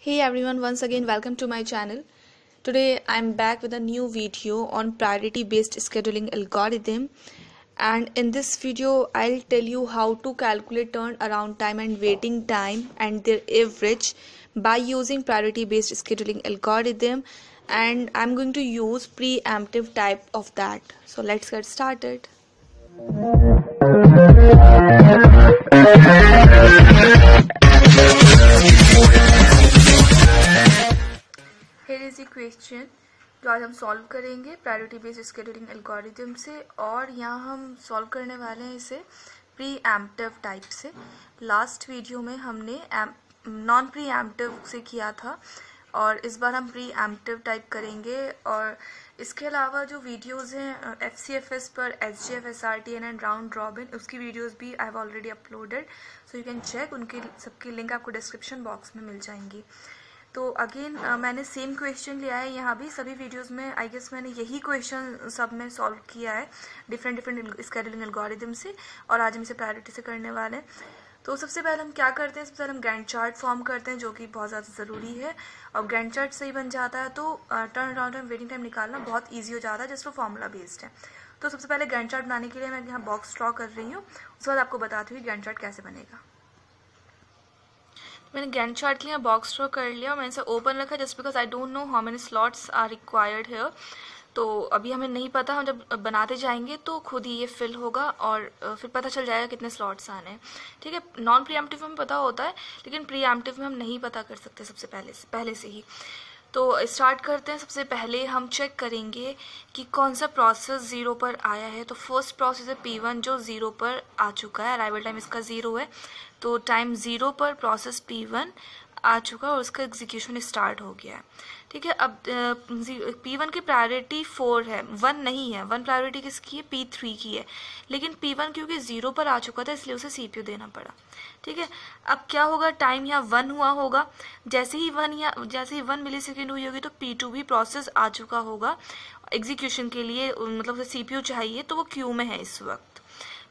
Hey everyone, once again welcome to my channel. Today I'm back with a new video on priority based scheduling algorithm, and in this video I'll tell you how to calculate turnaround time and waiting time and their average by using priority based scheduling algorithm, and I'm going to use preemptive type of that. So let's get started. Here is the question जो आज हम solve करेंगे priority based scheduling algorithm से, और यहाँ हम solve करने वाले हैं इसे प्रीएम्प्टिव टाइप से। लास्ट वीडियो में हमने नॉन प्रीएम्प्टिव से किया था और इस बार हम प्रीएम्प्टिव टाइप करेंगे। और इसके अलावा जो वीडियोस हैं FCFS पर SGF, SRTN and round robin, उसकी वीडियोस भी I have already uploaded, so you can check. उनकी सबकी लिंक आपको डिस्क्रिप्शन बॉक्स में मिल जाएंगी। तो अगेन मैंने सेम क्वेश्चन लिया है यहाँ भी। सभी वीडियोस में आई गेस मैंने यही क्वेश्चन सब में सॉल्व किया है डिफरेंट स्केड्यूलिंग एल्गोरिथम से, और आज हम इसे प्रायोरिटी से करने वाले हैं। तो सबसे पहले हम क्या करते हैं, सबसे पहले हम गैंट चार्ट फॉर्म करते हैं, जो कि बहुत ज़्यादा ज़रूरी है। और गैंट चार्ट सही बन जाता है तो turn around time, waiting time निकालना बहुत ईजी हो जाता है, जस्ट वो फॉर्मूला बेस्ड है। तो सबसे पहले गैंट चार्ट बनाने के लिए मैं यहाँ बॉक्स ड्रॉ कर रही हूँ, उसके बाद आपको बताती हूँ गैंट चार्ट कैसे बनेगा। मैंने गैंट चार्ट के लिए बॉक्स ड्रॉ कर लिया और मैंने इसे ओपन रखा just because I don't know how many slots are required here. तो अभी हमें नहीं पता, हम जब बनाते जाएंगे तो खुद ही ये फिल होगा और फिर पता चल जाएगा कितने स्लॉट्स आने हैं। ठीक है, नॉन प्रीएम्प्टिव में पता होता है लेकिन प्रीएम्प्टिव में हम नहीं पता कर सकते सबसे पहले से ही। तो स्टार्ट करते हैं। सबसे पहले हम चेक करेंगे कि कौन सा प्रोसेस 0 पर आया है। तो फर्स्ट प्रोसेस है P1 जो 0 पर आ चुका है, अराइवल टाइम इसका 0 है, तो टाइम 0 पर प्रोसेस P1 आ चुका है और उसका एग्जीक्यूशन स्टार्ट हो गया है। ठीक है, अब P1 की प्रायोरिटी 4 है, 1 नहीं है। 1 प्रायोरिटी किसकी है? P3 की है, लेकिन P1 क्योंकि 0 पर आ चुका था इसलिए उसे CPU देना पड़ा। ठीक है, अब क्या होगा, टाइम यहाँ 1 हुआ होगा, जैसे ही 1 मिली सेकेंड हुई होगी तो P2 भी प्रोसेस आ चुका होगा एग्जीक्यूशन के लिए, मतलब उसे CPU चाहिए, तो वो क्यू में है इस वक्त।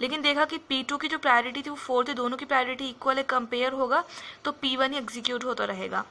लेकिन देखा कि P2 की जो प्रायोरिटी थी वो 4 थी, दोनों की प्रायोरिटी इक्वल है, कंपेयर होगा तो P1 ही एग्जीक्यूट होता रहेगा।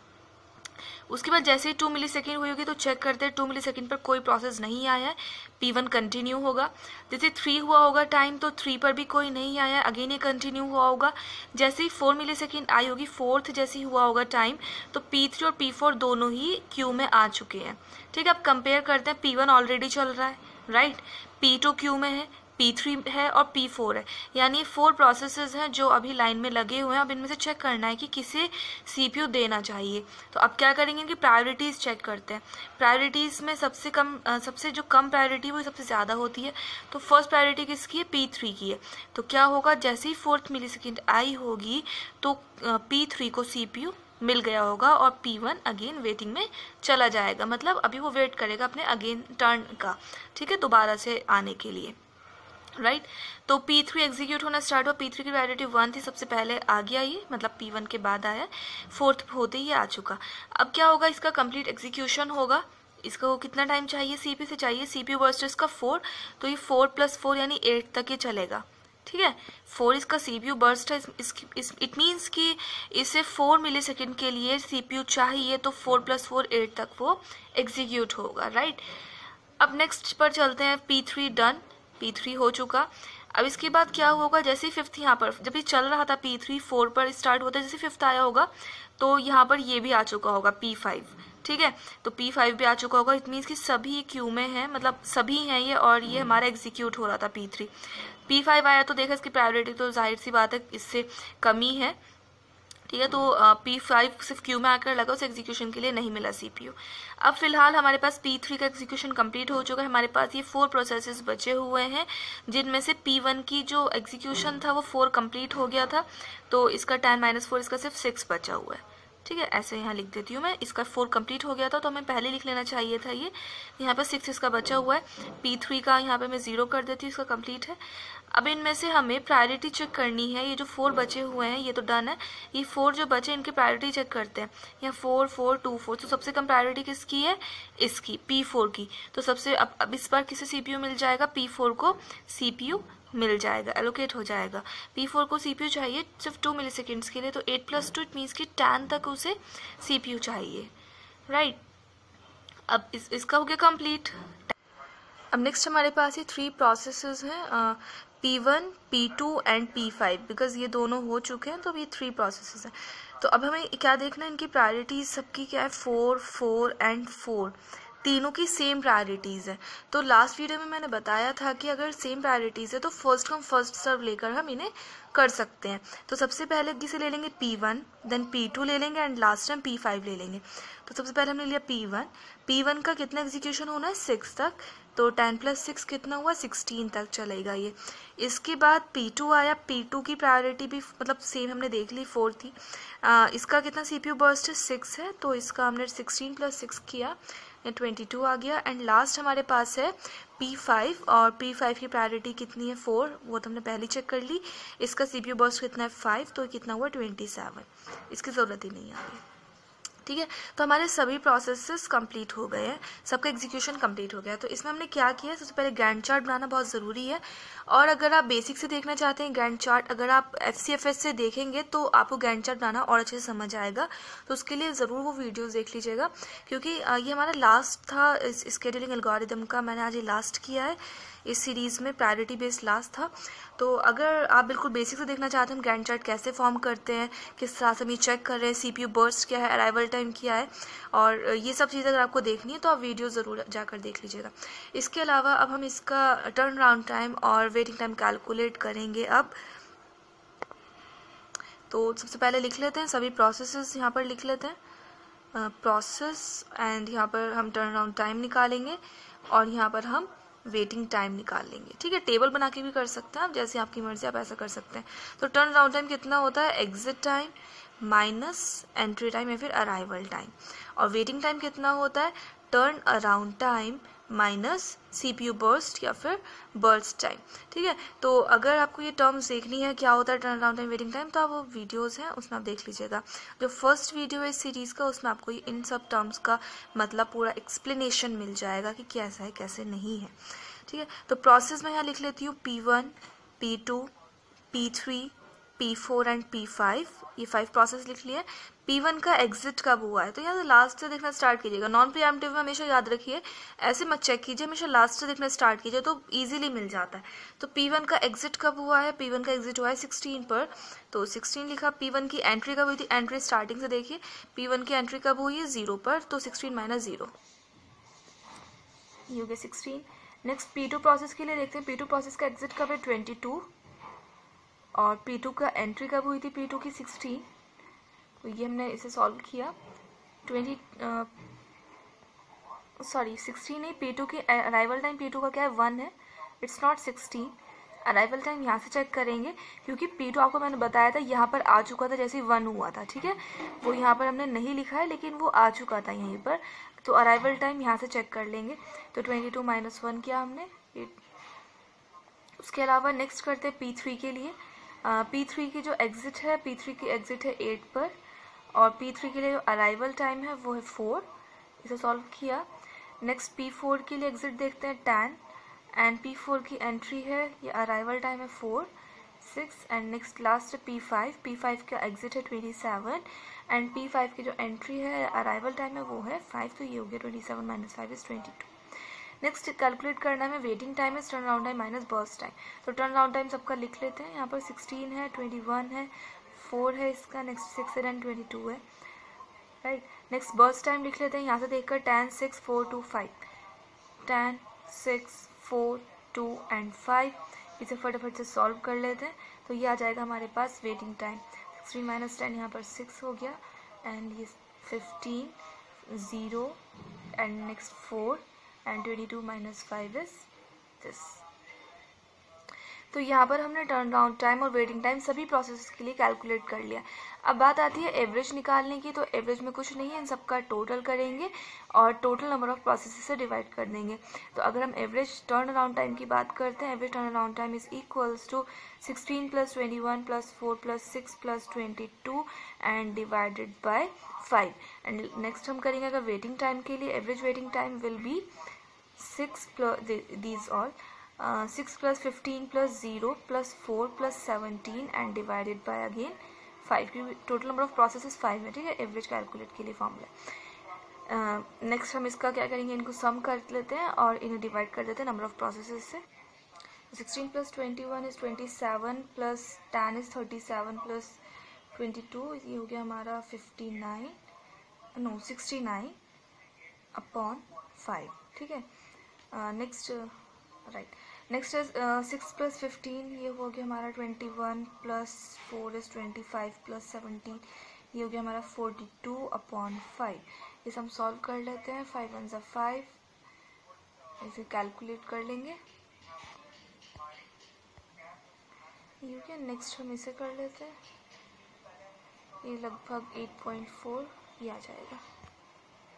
उसके बाद जैसे ही 2 मिली सेकेंड हुई होगी तो चेक करते हैं 2 मिली सेकेंड पर कोई प्रोसेस नहीं आया है, P1 कंटिन्यू होगा। जैसे 3 हुआ होगा टाइम तो 3 पर भी कोई नहीं आया है, अगेन ये कंटिन्यू हुआ होगा। जैसे ही 4 मिली सेकेंड आई होगी, 4th जैसे ही हुआ होगा टाइम, तो P3 और P4 दोनों ही क्यू में आ चुके हैं। ठीक है, अब कंपेयर करते हैं। P1 ऑलरेडी चल रहा है, राइट, P2 क्यू में है, P3 है और P4 है, यानी 4 प्रोसेसेस हैं जो अभी लाइन में लगे हुए हैं। अब इनमें से चेक करना है कि किसे CPU देना चाहिए। तो अब क्या करेंगे कि प्रायोरिटीज़ चेक करते हैं। प्रायोरिटीज़ में सबसे जो कम प्रायोरिटी है वो सबसे ज़्यादा होती है। तो फर्स्ट प्रायोरिटी किसकी है? P3 की है। तो क्या होगा, जैसे ही 4th मिली सेकेंड आई होगी तो P3 को CPU मिल गया होगा और P1 अगेन वेटिंग में चला जाएगा, मतलब अभी वो वेट करेगा अपने अगेन टर्न का। ठीक है, दोबारा से आने के लिए, राइट। तो P3 एग्जीक्यूट होना स्टार्ट हुआ। P3 की प्रायोरिटी 1 थी, सबसे पहले आ गया ये, मतलब P1 के बाद आया, 4th होते ही आ चुका। अब क्या होगा, इसका कंप्लीट एग्जीक्यूशन होगा। इसको कितना टाइम चाहिए? CPU से चाहिए, CPU बर्स्ट इसका 4, तो ये 4 + 4 यानी 8 तक ये चलेगा। ठीक है, 4 इसका CPU बर्स्ट है, इट मीन्स कि इसे 4 मिली सेकेंड के लिए CPU चाहिए, तो 4 + 4 8 तक वो एग्जीक्यूट होगा, राइट। अब नेक्स्ट पर चलते हैं। P3 डन, P3 हो चुका। अब इसके बाद क्या होगा, जैसे ही 5th यहाँ पर, जब ये चल रहा था P3 4 पर स्टार्ट होता है, जैसे 5th आया होगा तो यहाँ पर ये भी आ चुका होगा P5। ठीक है, तो P5 भी आ चुका होगा, इट मीन्स कि सभी क्यू में है, मतलब सभी हैं ये, और ये हमारा एग्जीक्यूट हो रहा था P3। P5 आया तो देखा इसकी प्रायोरिटी तो जाहिर सी बात है इससे कमी है। ठीक है, तो P5 सिर्फ क्यू में आकर लगा, उस एग्जीक्यूशन के लिए नहीं मिला CPU। अब फिलहाल हमारे पास P3 का एग्जीक्यूशन कंप्लीट हो चुका है। हमारे पास ये 4 प्रोसेसेस बचे हुए हैं, जिनमें से P1 की जो एग्जीक्यूशन था वो 4 कंप्लीट हो गया था, तो इसका 10 - 4 इसका सिर्फ 6 बचा हुआ है। ठीक है, ऐसे यहाँ लिख देती हूँ मैं, इसका 4 कंप्लीट हो गया था तो हमें पहले लिख लेना चाहिए था ये। यहाँ पर 6 इसका बचा हुआ है। P3 का यहाँ पे मैं 0 कर देती हूँ, इसका कंप्लीट है। अब इनमें से हमें प्रायोरिटी चेक करनी है। ये जो 4 बचे हुए हैं ये तो डन है, ये 4 जो बचे इनकी प्रायोरिटी चेक करते हैं। यहाँ 4 4 2 4, तो सबसे कम प्रायोरिटी किसकी है? इसकी, P4 की। तो सबसे अब इस बार किसे CPU मिल जाएगा? P4 को CPU मिल जाएगा, एलोकेट हो जाएगा। P4 को CPU चाहिए सिर्फ 2 मिली सेकेंड्स के लिए, तो 8+2 इट मीन्स कि 10 तक उसे CPU चाहिए, राइट। अब इसका हो गया कंप्लीट। अब नेक्स्ट हमारे पास ये 3 प्रोसेसेस हैं, P1, P2 and P5, because ये दोनों हो चुके हैं तो अब ये 3 प्रोसेसेस हैं। तो अब हमें क्या देखना है, इनकी प्रायोरिटीज सबकी क्या है, 4, 4 एंड 4, तीनों की सेम प्रायोरिटीज़ है। तो लास्ट वीडियो में मैंने बताया था कि अगर सेम प्रायोरिटीज़ है तो फर्स्ट कम फर्स्ट सर्व लेकर हम इन्हें कर सकते हैं। तो सबसे पहले किसे ले लेंगे, P1, देन P2 ले लेंगे एंड लास्ट टाइम P5 ले लेंगे। तो सबसे पहले हमने लिया P1, P1 का कितना एग्जीक्यूशन होना है, 6 तक, तो 10+6 कितना हुआ, 16 तक चलेगा ये। इसके बाद P2 आया, P2 की प्रायोरिटी भी मतलब सेम हमने देख ली, 4 थी। इसका कितना CPU बर्स्ट है, 6 है, तो इसका हमने 16+6 किया, 22 आ गया। एंड लास्ट हमारे पास है P5, और P5 की प्रायोरिटी कितनी है, 4, वो तो हमने पहले चेक कर ली। इसका CPU बर्स्ट कितना है, 5, तो कितना हुआ, 27, इसकी ज़रूरत ही नहीं आ रही, ठीक है। तो हमारे सभी प्रोसेसेस कंप्लीट हो गए हैं, सबका एग्जीक्यूशन कंप्लीट हो गया। तो इसमें हमने क्या किया, सबसे पहले गैंट चार्ट बनाना बहुत ज़रूरी है। और अगर आप बेसिक से देखना चाहते हैं गैंट चार्ट, अगर आप FCFS से देखेंगे तो आपको गैंट चार्ट बनाना और अच्छे से समझ आएगा, तो उसके लिए ज़रूर वो वीडियोज़ देख लीजिएगा, क्योंकि ये हमारा लास्ट था इस स्केड्यूलिंग एल्गोरिदम का, मैंने आज ये लास्ट किया है इस सीरीज़ में, प्रायोरिटी बेस्ड लास्ट था। तो अगर आप बिल्कुल बेसिक से देखना चाहते हैं हम गैंट चार्ट कैसे फॉर्म करते हैं, किस तरह से हम ये चेक कर रहे हैं, CPU बर्स्ट क्या है, अराइवल टाइम क्या है, और ये सब चीज़ें अगर आपको देखनी है तो आप वीडियो ज़रूर जाकर देख लीजिएगा। इसके अलावा अब हम इसका टर्न अराउंड टाइम और वेटिंग टाइम कैलकुलेट करेंगे। अब तो सबसे पहले लिख लेते हैं सभी प्रोसेसेस, यहाँ पर लिख लेते हैं प्रोसेस, एंड यहाँ पर हम टर्न अराउंड टाइम निकालेंगे और यहाँ पर हम वेटिंग टाइम निकाल लेंगे, ठीक है। टेबल बना के भी कर सकते हैं आप, जैसे आपकी मर्जी आप ऐसा कर सकते हैं। तो टर्न अराउंड टाइम कितना होता है, exit time minus entry time या फिर अराइवल टाइम, और वेटिंग टाइम कितना होता है, turn around time minus CPU burst या फिर बर्स्ट टाइम, ठीक है। तो अगर आपको ये टर्म्स देखनी है क्या होता है turn around time, waiting time, तो आप वो वीडियोस हैं उसमें आप देख लीजिएगा। जो फर्स्ट वीडियो है इस सीरीज़ का उसमें आपको इन सब टर्म्स का मतलब पूरा एक्सप्लेनेशन मिल जाएगा कि कैसा है कैसे नहीं है, ठीक है। तो प्रोसेस में यहाँ लिख लेती हूँ P1, P2, P3, P4 and P5, ये 5 प्रोसेस लिख लिए। P1 का एग्जिट कब हुआ है, तो यहाँ से लास्ट से देखना स्टार्ट कीजिएगा। नॉन प्रीएम्प्टिव में हमेशा याद रखिए, ऐसे मत चेक कीजिए, हमेशा लास्ट से देखना स्टार्ट कीजिए तो इजीली मिल जाता है। तो P1 का एग्जिट कब हुआ है, P1 का एग्जिट हुआ है 16 पर, तो 16 लिखा। P1 की एंट्री कब हुई थी, एंट्री स्टार्टिंग से देखिए, P1 की एंट्री कब हुई है, 0 पर, तो 16 माइनस 0, ये हो गया 16। नेक्स्ट P2 प्रोसेस के लिए देखते हैं, P2 प्रोसेस का एग्जिट कब है, 22, और P2 का एंट्री कब हुई थी, P2 की 16, तो ये हमने इसे सॉल्व किया। 16 नहीं, P2 की अराइवल टाइम P2 का क्या है, 1 है, इट्स नॉट 16। अराइवल टाइम यहाँ से चेक करेंगे, क्योंकि P2 आपको मैंने बताया था यहाँ पर आ चुका था जैसे 1 हुआ था, ठीक है। वो यहाँ पर हमने नहीं लिखा है लेकिन वो आ चुका था यहीं पर, तो अराइवल टाइम यहाँ से चेक कर लेंगे। तो 22 माइनस 1 किया हमने। उसके अलावा नेक्स्ट करते हैं P3 के लिए। P3 की जो एग्जिट है, P3 की एग्जिट है 8 पर, और P3 के लिए जो अराइवल टाइम है वो है 4, इसे सॉल्व किया। नेक्स्ट P4 के लिए एग्जिट देखते हैं 10, एंड P4 की एंट्री है, ये अराइवल टाइम है 4, 6, and next last P5, P5 का एग्जिट है 27, एंड P5 की जो एंट्री है अराइवल टाइम है वो है 5, तो ये हो गया 27 माइनस 5 इज 22। नेक्स्ट कैलकुलेट करना है waiting time is turn around time minus burst time. तो टर्न अराउंड टाइम सबका लिख लेते हैं, यहाँ पर 16 है, 21 है, 4 है इसका, नेक्स्ट 6 है, एंड 22 है, राइट। नेक्स्ट बर्स्ट टाइम लिख लेते हैं, यहाँ से देखकर 10, 6, 4, 2, 5, 10, 6, 4, 2 एंड 5, इसे फटाफट से सॉल्व कर लेते हैं। तो ये आ जाएगा हमारे पास वेटिंग टाइम, 16 माइनस 10 यहाँ पर 6 हो गया, एंड ये 15, 0 and next 4, and 22 minus 5 is this. तो यहाँ पर हमने टर्न अराउंड टाइम और वेटिंग टाइम सभी प्रोसेस के लिए कैलकुलेट कर लिया। अब बात आती है एवरेज निकालने की, तो एवरेज में कुछ नहीं है, इन सबका टोटल करेंगे और टोटल नंबर ऑफ प्रोसेस से डिवाइड कर देंगे। तो अगर हम एवरेज टर्न अराउंड टाइम की बात करते हैं, average turn around time is equals to 16 + 21 + 4 + 6 + 22 and divided by 5। And next हम करेंगे अगर वेटिंग टाइम के लिए, average waiting time will be 6 + these all 6 + 15 + 0 + 4 + 17 and divided bye again 5, क्योंकि टोटल नंबर ऑफ प्रोसेसेस 5 है, ठीक है, एवरेज कैलकुलेट के लिए फॉर्मूला। नेक्स्ट हम इसका क्या करेंगे, इनको सम कर लेते हैं और इन्हें डिवाइड कर देते हैं नंबर ऑफ प्रोसेसेस से। 16 + 21 = 27 + 10 = 37 + 22, ये हो गया हमारा 69/5, ठीक है। नेक्स्ट राइट, नेक्स्ट इज 6 + 15, ये हो गया हमारा 21 + 4 = 25 + 17, ये हो गया हमारा 42/5। इसे हम सॉल्व कर लेते हैं, 5 1 = 5, इसे कैलकुलेट कर लेंगे, ये हो गया। नेक्स्ट हम इसे कर लेते हैं, ये लगभग 8.4 ये आ जाएगा,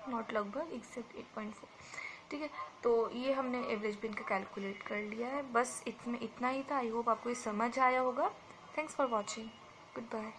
नॉट लगभग, एग्जैक्ट 8.4, ठीक है। तो ये हमने एवरेज बिन का कैलकुलेट कर लिया है। बस इतना ही था। आई होप आपको ये समझ आया होगा। Thanks for watching, good bye.